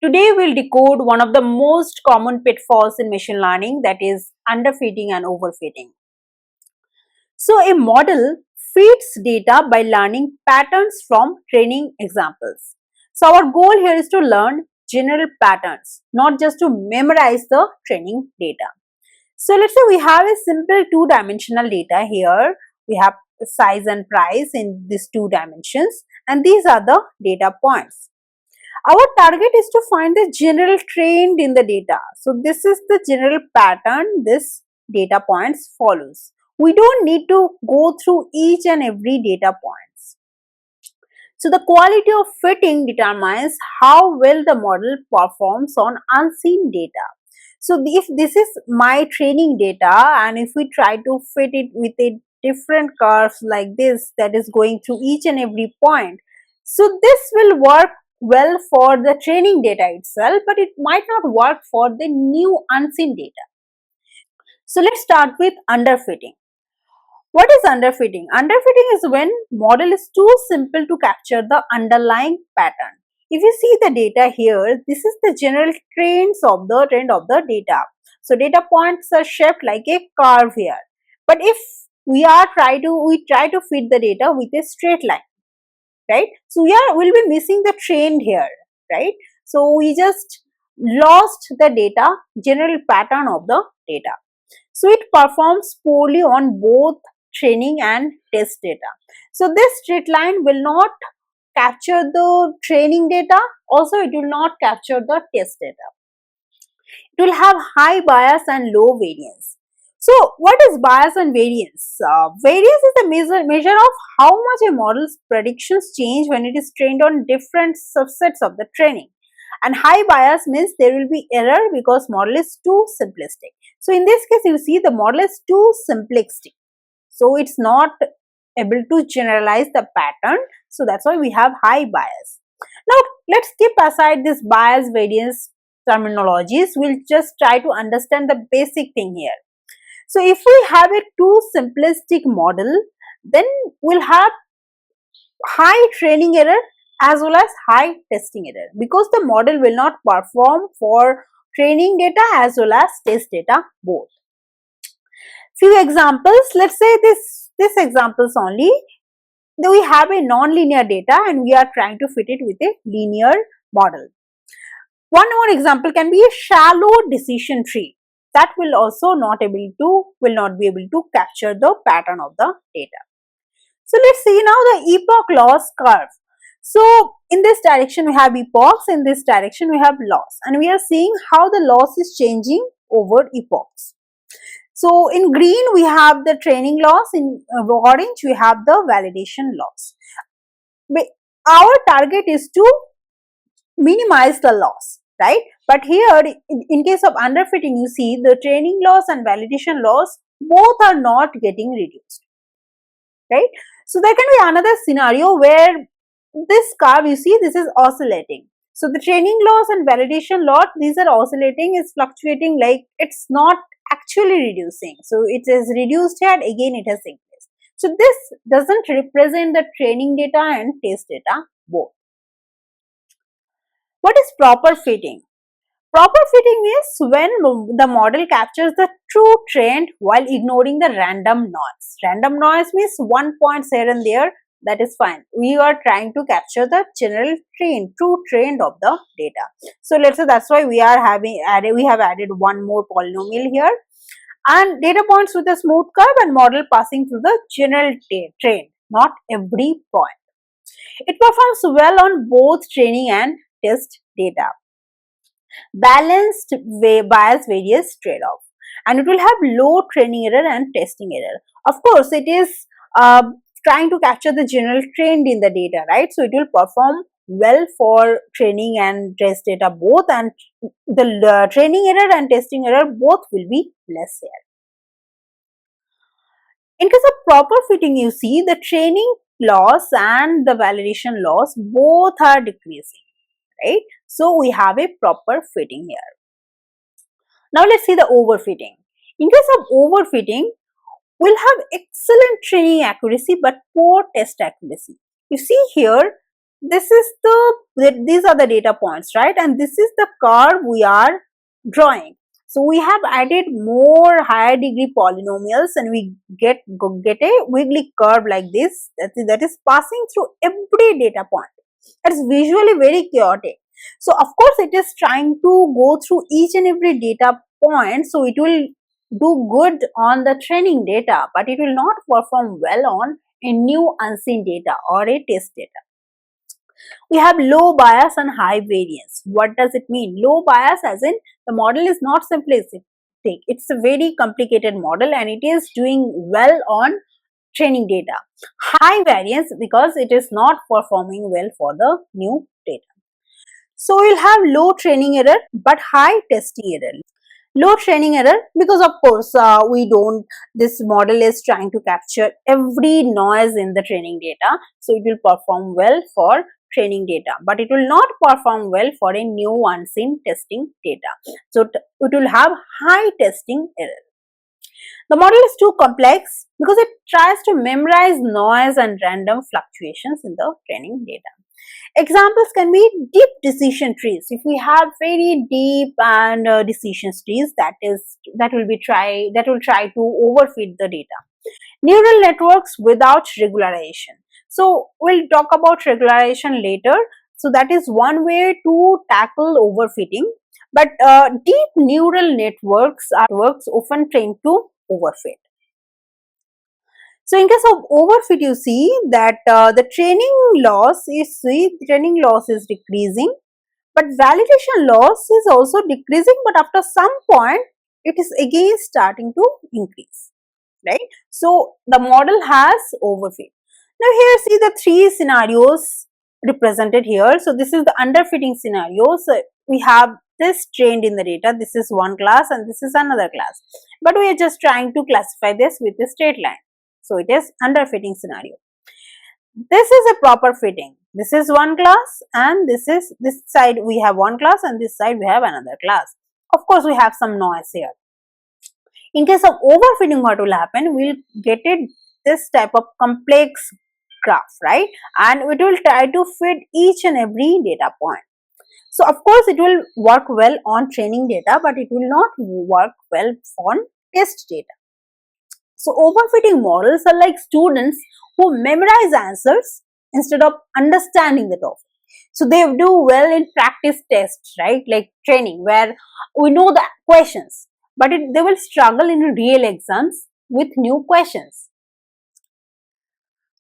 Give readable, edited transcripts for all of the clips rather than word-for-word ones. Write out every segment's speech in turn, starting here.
Today we'll decode one of the most common pitfalls in machine learning, that is underfitting and overfitting. So a model feeds data by learning patterns from training examples. So our goal here is to learn general patterns, not just to memorize the training data. So let's say we have a simple two-dimensional data here. We have size and price in these two dimensions, and these are the data points. Our target is to find the general trend in the data. So this is the general pattern this data points follows. We don't need to go through each and every data points. So the quality of fitting determines how well the model performs on unseen data. So if this is my training data and if we try to fit it with a different curves like this that is going through each and every point, so this will work well for the training data itself, but it might not work for the new unseen data. So let's start with underfitting. What is underfitting? Underfitting is when model is too simple to capture the underlying pattern. If you see the data here, this is the general trend of the data. So data points are shaped like a curve here. But if we try to fit the data with a straight line, right? So we'll be missing the trend here, right? So we just lost the data, general pattern of the data. So it performs poorly on both training and test data. So this straight line will not capture the training data, also it will not capture the test data. It will have high bias and low variance. So what is bias and variance? Variance is the measure of how much a model's predictions change when it is trained on different subsets of the training. And high bias means there will be error because model is too simplistic. So in this case, you see the model is too simplistic. So it's not able to generalize the pattern. So that's why we have high bias. Now let's keep aside this bias variance terminologies. We'll just try to understand the basic thing here. So if we have a too simplistic model, then we'll have high training error as well as high testing error because the model will not perform for training data as well as test data both. Few examples, let's say this examples only. We have a non-linear data and we are trying to fit it with a linear model. One more example can be a shallow decision tree. That will also not be able to capture the pattern of the data. So let's see now the epoch loss curve. So in this direction we have epochs, in this direction we have loss, and we are seeing how the loss is changing over epochs. So in green we have the training loss, in orange we have the validation loss. Our target is to minimize the loss, right? But here in case of underfitting, you see the training loss and validation loss both are not getting reduced, right? So there can be another scenario where this curve, you see, this is oscillating. So the training loss and validation loss, these are oscillating, is fluctuating, like it's not actually reducing. So it is reduced here, again it has increased. So this doesn't represent the training data and test data both. What is proper fitting? Proper fitting is when the model captures the true trend while ignoring the random noise. Random noise means 1 point here and there, that is fine. We are trying to capture the general trend, true trend of the data. So let's say that's why we have added one more polynomial here, and data points with a smooth curve and model passing through the general trend, not every point. It performs well on both training and test data. Balanced bias variance trade-off, and it will have low training error and testing error. Of course, it is trying to capture the general trend in the data, right? So it will perform well for training and test data both, and the training error and testing error both will be less here. In case of proper fitting, you see the training loss and the validation loss both are decreasing, right? So we have a proper fitting here. Now let's see the overfitting. In case of overfitting, we'll have excellent training accuracy but poor test accuracy. You see here, these are the data points, right? And this is the curve we are drawing. So we have added more higher degree polynomials and we get a wiggly curve like this that is passing through every data point. It is visually very chaotic. So of course it is trying to go through each and every data point, so it will do good on the training data, but it will not perform well on a new unseen data or a test data. We have low bias and high variance. What does it mean? Low bias as in the model is not simplistic. It's a very complicated model and it is doing well on training data. High variance because it is not performing well for the new data. So we'll have low training error but high testing error. Low training error because of course this model is trying to capture every noise in the training data, so it will perform well for training data, but it will not perform well for a new unseen testing data. So it will have high testing error. The model is too complex because it tries to memorize noise and random fluctuations in the training data. Examples can be deep decision trees. If we have very deep and decision trees, that will try to overfit the data. Neural networks without regularization. So we'll talk about regularization later. So that is one way to tackle overfitting. But deep neural networks are often trained to overfit. So in case of overfit, you see that the training loss is decreasing, but validation loss is also decreasing, but after some point it is again starting to increase, right? So the model has overfit. Now here see the three scenarios represented here. So this is the underfitting scenario. So we have this trained in the data. This is one class and this is another class, but we are just trying to classify this with a straight line. So it is underfitting scenario. This is a proper fitting. This is one class and this side we have one class and this side we have another class. Of course we have some noise here. In case of overfitting, what will happen? We'll get this type of complex graph, right? And it will try to fit each and every data point. So of course it will work well on training data, but it will not work well on test data. So overfitting models are like students who memorize answers instead of understanding the topic. So they do well in practice tests, right? Like training where we know the questions, but they will struggle in real exams with new questions.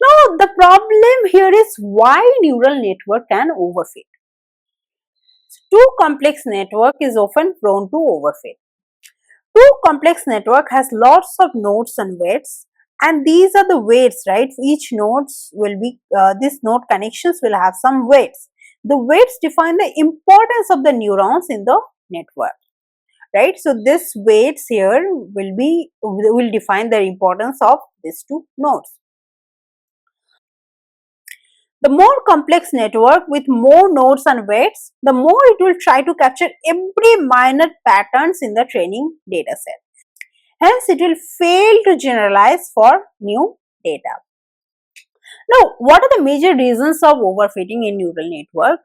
Now the problem here is why neural network can overfit. Too complex network is often prone to overfit. Too complex network has lots of nodes and weights, and these are the weights, right? Each nodes will be these node connections will have some weights. The weights define the importance of the neurons in the network, right? So this weights here will define the importance of these two nodes. The more complex network with more nodes and weights, the more it will try to capture every minor patterns in the training data set. Hence, it will fail to generalize for new data. Now, what are the major reasons of overfitting in neural network?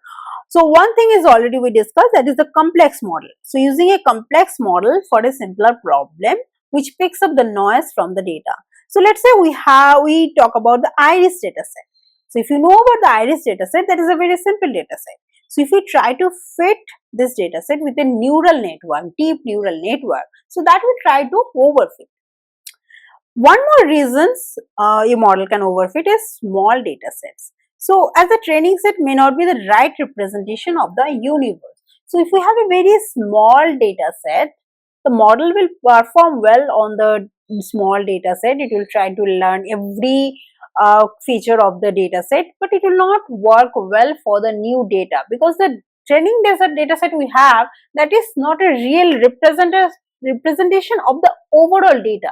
So, one thing is already we discussed, that is the complex model. So, using a complex model for a simpler problem which picks up the noise from the data. So, let's say we talk about the iris data set. So, if you know about the iris data set, that is a very simple data set. So, if we try to fit this data set with a neural network, deep neural network, so that will try to overfit. One more reasons your model can overfit is small data sets. So, as the training set may not be the right representation of the universe. So, if we have a very small data set, the model will perform well on the small data set. It will try to learn every feature of the data set, but it will not work well for the new data because the training data set we have, that is not a real representation of the overall data,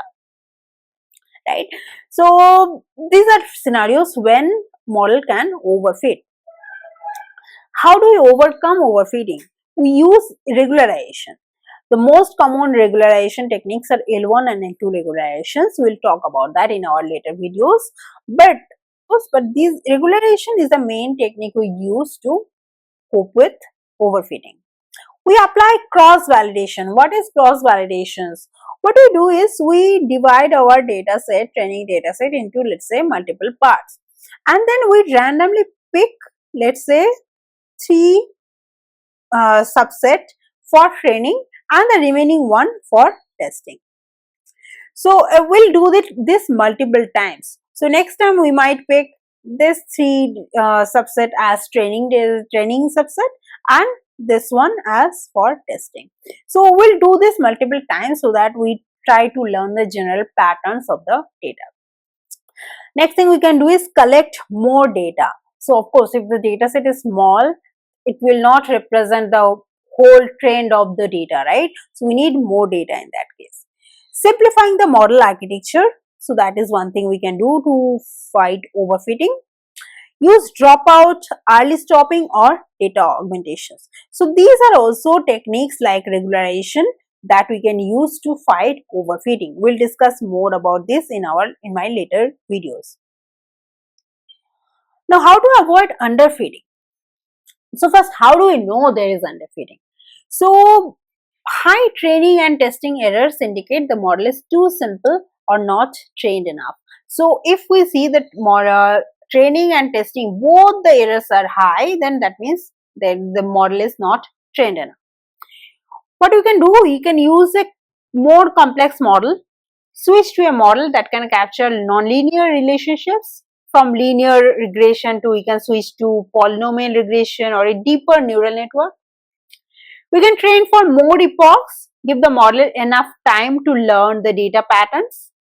right? So these are scenarios when model can overfit. How do we overcome overfitting? We use regularization. The most common regularization techniques are L1 and L2 regularization. We'll talk about that in our later videos. But course, but this regularization is the main technique we use to cope with overfitting. We apply cross validation. What is cross validations? What we do is we divide our data set, training data set, into, let's say, multiple parts, and then we randomly pick, let's say, three subset for training and the remaining one for testing. So we'll do this multiple times. So next time we might pick this three subset as training subset and this one as for testing. So we'll do this multiple times so that we try to learn the general patterns of the data. Next thing we can do is collect more data. So of course, if the data set is small, it will not represent the whole trend of the data, right? So we need more data in that case. Simplifying the model architecture. So that is one thing we can do to fight overfitting. Use dropout, early stopping, or data augmentations. So these are also techniques like regularization that we can use to fight overfitting. We'll discuss more about this in my later videos. Now, how to avoid underfitting? So first, how do we know there is underfitting? So high training and testing errors indicate the model is too simple or not trained enough. So if we see that training and testing both the errors are high, then that means that the model is not trained enough. What you can do, you can use a more complex model, switch to a model that can capture nonlinear relationships. From linear regression to, we can switch to polynomial regression or a deeper neural network. We can train for more epochs, give the model enough time to learn the data patterns.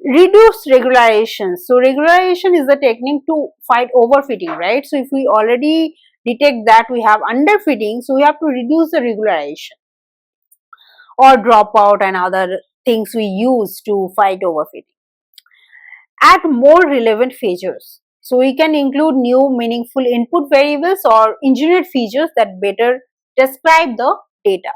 Reduce regularization. So regularization is the technique to fight overfitting, right? So if we already detect that we have underfitting, so we have to reduce the regularization or dropout and other things we use to fight overfitting. Add more relevant features. So we can include new meaningful input variables or engineered features that better describe the data.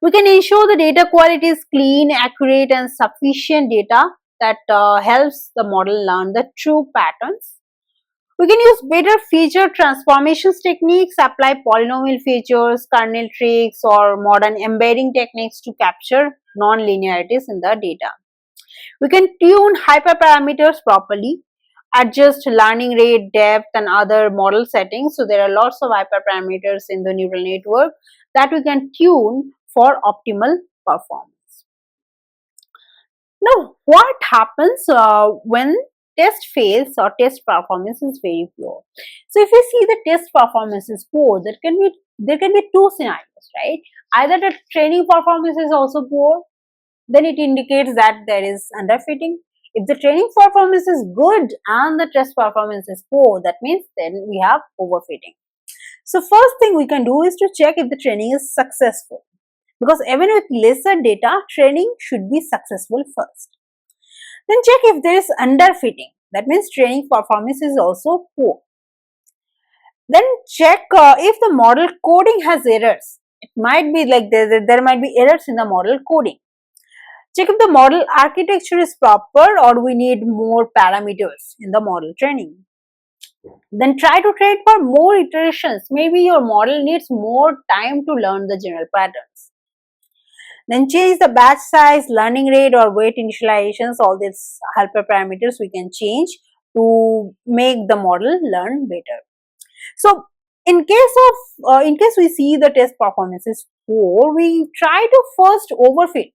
We can ensure the data quality is clean, accurate, and sufficient data that helps the model learn the true patterns. We can use better feature transformations techniques, apply polynomial features, kernel tricks, or modern embedding techniques to capture non-linearities in the data. We can tune hyperparameters properly, adjust learning rate, depth, and other model settings. So there are lots of hyperparameters in the neural network that we can tune for optimal performance. Now, what happens when test fails or test performance is very poor? So if you see the test performance is poor, there can be two scenarios, right? Either the training performance is also poor, then it indicates that there is underfitting. If the training performance is good and the test performance is poor, that means then we have overfitting. So first thing we can do is to check if the training is successful, because even with lesser data, training should be successful first. Then check if there is underfitting, that means training performance is also poor. Then check if the model coding has errors. It might be like there might be errors in the model coding. Check if the model architecture is proper or we need more parameters in the model training. Then try to train for more iterations. Maybe your model needs more time to learn the general patterns. Then change the batch size, learning rate, or weight initializations. All these helper parameters we can change to make the model learn better. So in case we see the test performance is poor, we try to first overfit,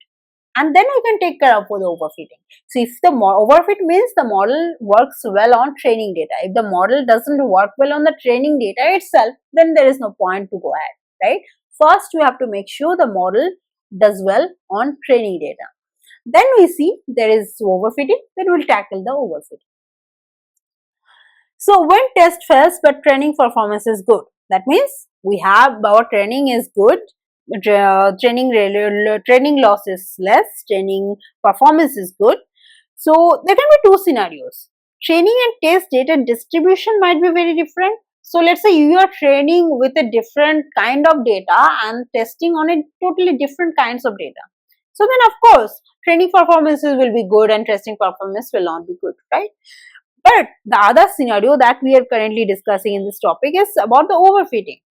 and then we can take care of the overfitting. So if the overfit means the model works well on training data. If the model doesn't work well on the training data itself, then there is no point to go ahead, right? First, we have to make sure the model does well on training data. Then we see there is overfitting, then we'll tackle the overfitting. So when test fails but training performance is good, that means we have our training is good, training loss is less, training performance is good. So there can be two scenarios. Training and test data distribution might be very different. So let's say you are training with a different kind of data and testing on a totally different kinds of data. So then of course training performances will be good and testing performance will not be good, right? But the other scenario that we are currently discussing in this topic is about the overfitting.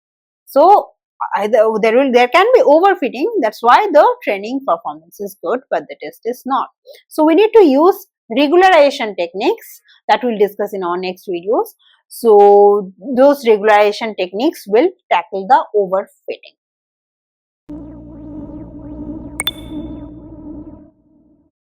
So there can be overfitting. That's why the training performance is good, but the test is not. So we need to use regularization techniques that we'll discuss in our next videos. So those regularization techniques will tackle the overfitting.